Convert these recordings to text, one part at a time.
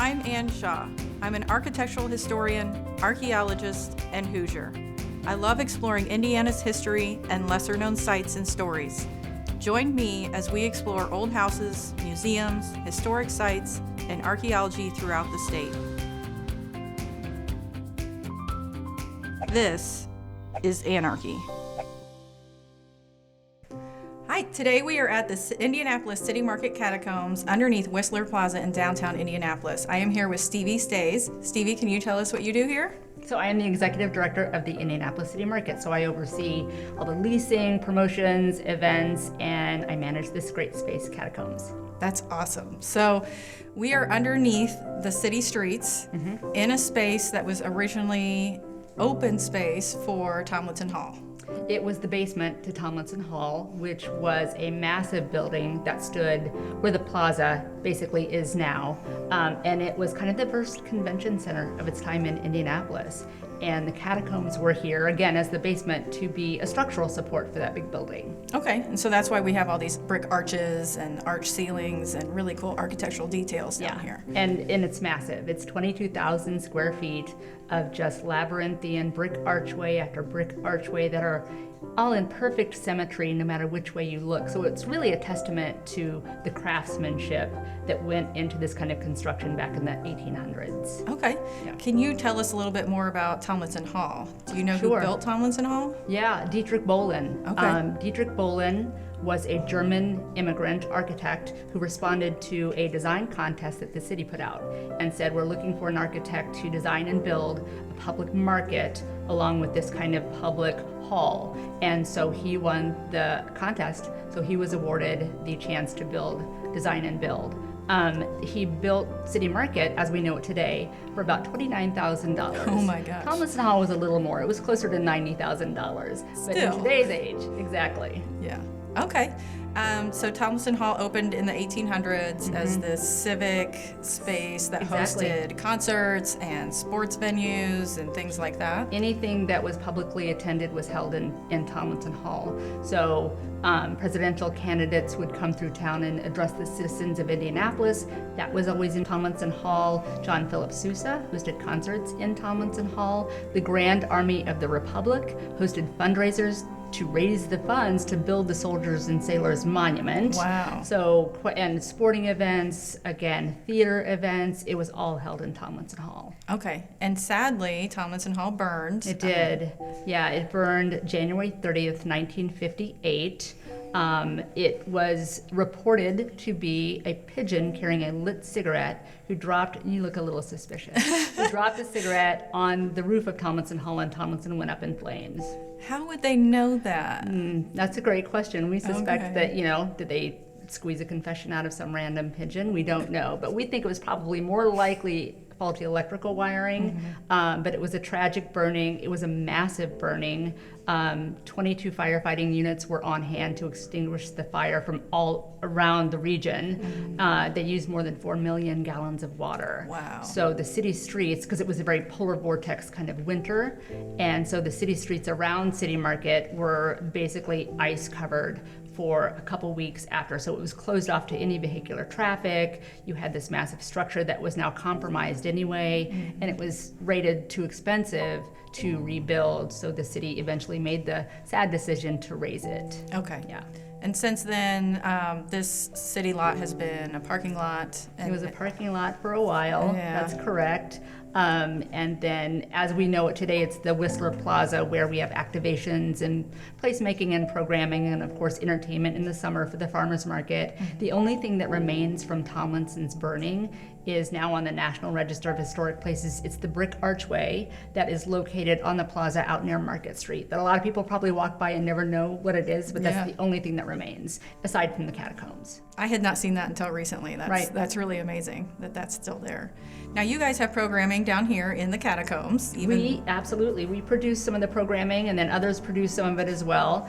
I'm Ann Shaw. I'm an architectural historian, archaeologist, and Hoosier. I love exploring Indiana's history and lesser-known sites and stories. Join me as we explore old houses, museums, historic sites, and archaeology throughout the state. This is AnneArchy. Hi, today we are at the Indianapolis City Market Catacombs underneath Whistler Plaza in downtown Indianapolis. I am here with Stevi Stoesz. Stevi, can you tell us what you do here? So I am the executive director of the Indianapolis City Market. So I oversee all the leasing, promotions, events, and I manage this great space, Catacombs. That's awesome. So we are underneath the city streets in a space that was originally open space for Tomlinson Hall. It was the basement to Tomlinson Hall, which was a massive building that stood where the plaza basically is now. And it was kind of the first convention center of its time in Indianapolis. And the catacombs were here, again, as the basement to be a structural support for that big building. Okay, and so that's why we have all these brick arches and arch ceilings and really cool architectural details down here. And it's massive. It's 22,000 square feet of just labyrinthian brick archway after brick archway that are all in perfect symmetry no matter which way you look. So it's really a testament to the craftsmanship that went into this kind of construction back in the 1800s. Okay. Yeah. Can you tell us a little bit more about Tomlinson Hall? Do you know Sure. who built Tomlinson Hall? Yeah, Dietrich Bohlen. Okay. Dietrich Bohlen was a German immigrant architect who responded to a design contest that the city put out and said, we're looking for an architect to design and build a public market along with this kind of public hall. And so he won the contest, so he was awarded the chance to design and build. He built City Market, as we know it today, for about $29,000. Oh my gosh. Tomlinson Hall was a little more. It was closer to $90,000. But in today's age, exactly. Yeah. Okay. So Tomlinson Hall opened in the 1800s as this civic space that hosted concerts and sports venues and things like that. Anything that was publicly attended was held in Tomlinson Hall. So presidential candidates would come through town and address the citizens of Indianapolis. That was always in Tomlinson Hall. John Philip Sousa hosted concerts in Tomlinson Hall. The Grand Army of the Republic hosted fundraisers to raise the funds to build the Soldiers and Sailors Monument. Wow. So, and sporting events, again, theater events, it was all held in Tomlinson Hall. Okay. And sadly, Tomlinson Hall burned. It did. Yeah, it burned January 30th, 1958. It was reported to be a pigeon carrying a lit cigarette who dropped, you look a little suspicious, who dropped a cigarette on the roof of Tomlinson Hall, and Tomlinson went up in flames. How would they know that? That's a great question. We suspect that, did they squeeze a confession out of some random pigeon? We don't know, but we think it was probably more likely faulty electrical wiring, but it was a tragic burning. It was a massive burning. 22 firefighting units were on hand to extinguish the fire from all around the region. They used more than 4 million gallons of water. Wow. So the city streets, because it was a very polar vortex kind of winter, and so the city streets around City Market were basically ice covered for a couple weeks after. So it was closed off to any vehicular traffic. You had this massive structure that was now compromised anyway, and it was rated too expensive to rebuild. So the city eventually made the sad decision to raise it. Okay. Yeah. And since then, this city lot has been a parking lot. It was a parking lot for a while. Yeah. That's correct. And then, as we know it today, it's the Whistler Plaza, where we have activations and placemaking and programming, and of course entertainment in the summer for the farmers market. The only thing that remains from Tomlinson's burning is now on the National Register of Historic Places. It's the brick archway that is located on the plaza out near Market Street that a lot of people probably walk by and never know what it is, but that's the only thing that remains, aside from the catacombs. I had not seen that until recently. That's really amazing that that's still there. Now you guys have programming down here in the catacombs. Absolutely. We produce some of the programming, and then others produce some of it as well.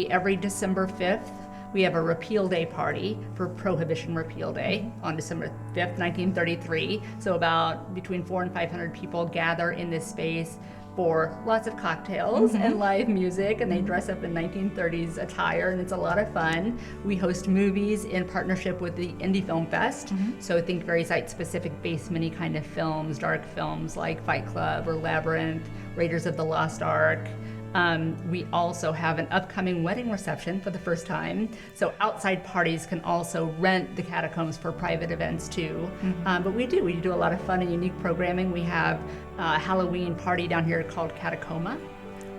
Every December 5th, we have a Repeal Day party for Prohibition Repeal Day on December 5th, 1933. So about between 400 and 500 people gather in this space. for lots of cocktails and live music, and they dress up in 1930s attire, and it's a lot of fun. We host movies in partnership with the Indie Film Fest, so think very site-specific, basement-y kind of films, dark films like Fight Club or Labyrinth, Raiders of the Lost Ark. We also have an upcoming wedding reception for the first time. So outside parties can also rent the Catacombs for private events too. But we do a lot of fun and unique programming. We have a Halloween party down here called Catacomba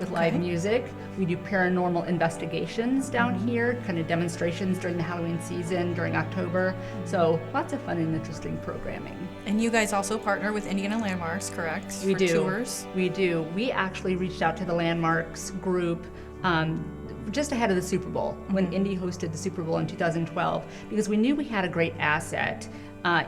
with live music. We do paranormal investigations down here, kind of demonstrations during the Halloween season, during October. So lots of fun and interesting programming. And you guys also partner with Indiana Landmarks, correct? We for do. Tours? We do. We actually reached out to the Landmarks group just ahead of the Super Bowl, when Indy hosted the Super Bowl in 2012, because we knew we had a great asset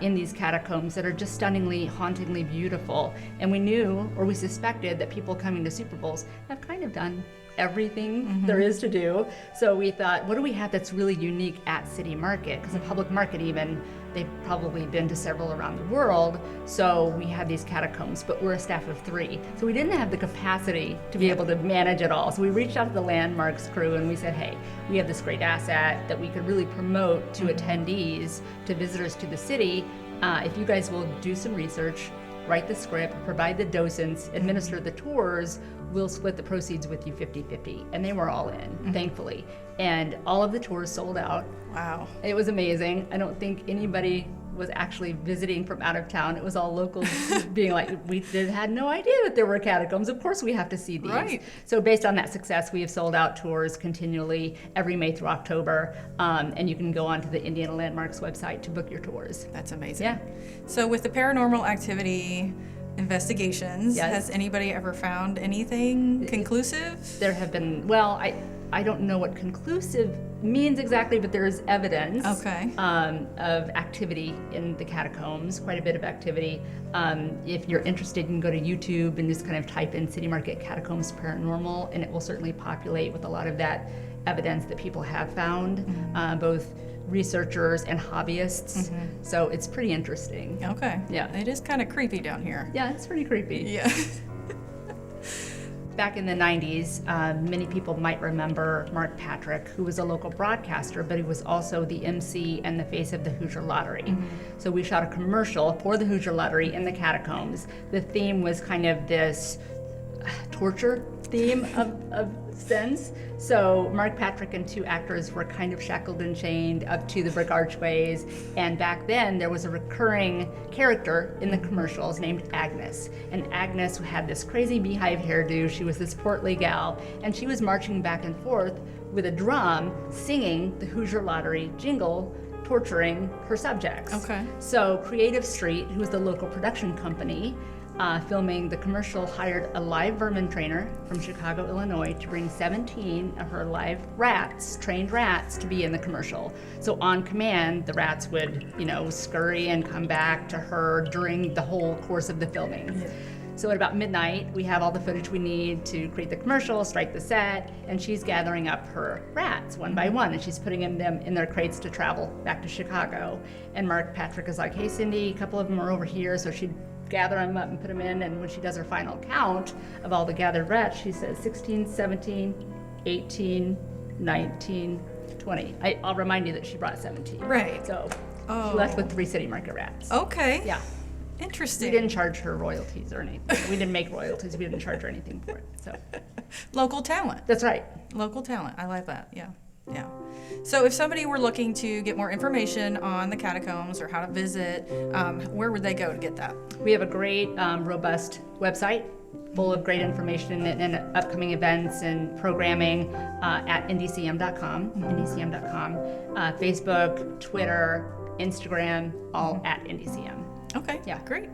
in these catacombs that are just stunningly, hauntingly beautiful. And we knew, or we suspected, that people coming to Super Bowls have kind of done everything there is to do. So we thought, what do we have that's really unique at City Market? Because the public market even, they've probably been to several around the world. So we had these catacombs, but we're a staff of 3. So we didn't have the capacity to be able to manage it all. So we reached out to the Landmarks crew and we said, hey, we have this great asset that we could really promote to attendees, to visitors to the city. If you guys will do some research, write the script, provide the docents, administer the tours, we'll split the proceeds with you 50-50. And they were all in, thankfully. And all of the tours sold out. Wow. It was amazing. I don't think anybody was actually visiting from out of town. It was all locals being like, we had no idea that there were catacombs. Of course we have to see these. Right. So based on that success, we have sold out tours continually every May through October. And you can go onto the Indiana Landmarks website to book your tours. That's amazing. Yeah. So with the paranormal activity investigations, has anybody ever found anything conclusive? There have been, well, I don't know what conclusive means exactly, but there is evidence of activity in the catacombs, quite a bit of activity. If you're interested, you can go to YouTube and just kind of type in City Market Catacombs Paranormal, and it will certainly populate with a lot of that evidence that people have found, both researchers and hobbyists. So it's pretty interesting. Okay. Yeah. It is kind of creepy down here. Yeah, it's pretty creepy. Yeah. Back in the 90s, many people might remember Mark Patrick, who was a local broadcaster, but he was also the MC and the face of the Hoosier Lottery. So we shot a commercial for the Hoosier Lottery in the catacombs. The theme was kind of this torture theme of sense. So Mark Patrick and 2 actors were kind of shackled and chained up to the brick archways, and back then there was a recurring character in the commercials named Agnes. And Agnes had this crazy beehive hairdo. She was this portly gal, and she was marching back and forth with a drum, singing the Hoosier Lottery jingle, torturing her subjects. Okay. So Creative Street, who was the local production company, filming the commercial, hired a live vermin trainer from Chicago, Illinois, to bring 17 of her live rats, trained rats, to be in the commercial. So on command, the rats would, scurry and come back to her during the whole course of the filming. So at about midnight, we have all the footage we need to create the commercial, strike the set, and she's gathering up her rats one by one, and she's putting them in their crates to travel back to Chicago. And Mark Patrick is like, hey, Cindy, a couple of them are over here. So she'd gather them up and put them in, and when she does her final count of all the gathered rats, she says 16, 17, 18, 19, 20. I'll remind you that she brought 17. Right. So she left with 3 City Market rats. Okay. Yeah. Interesting. We didn't charge her royalties or anything. We didn't make royalties. We didn't charge her anything for it. So Local talent. that's right. Local talent. I like that. Yeah. Yeah. So if somebody were looking to get more information on the catacombs or how to visit, where would they go to get that? We have a great, robust website full of great information and upcoming events and programming at ndcm.com, Facebook, Twitter, Instagram, all at ndcm. Okay. Yeah. Great.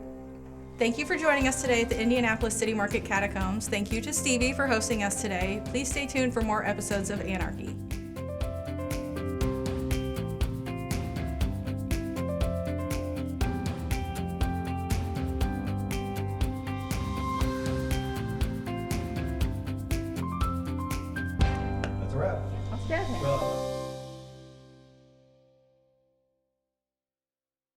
Thank you for joining us today at the Indianapolis City Market Catacombs. Thank you to Stevi for hosting us today. Please stay tuned for more episodes of AnneArchy.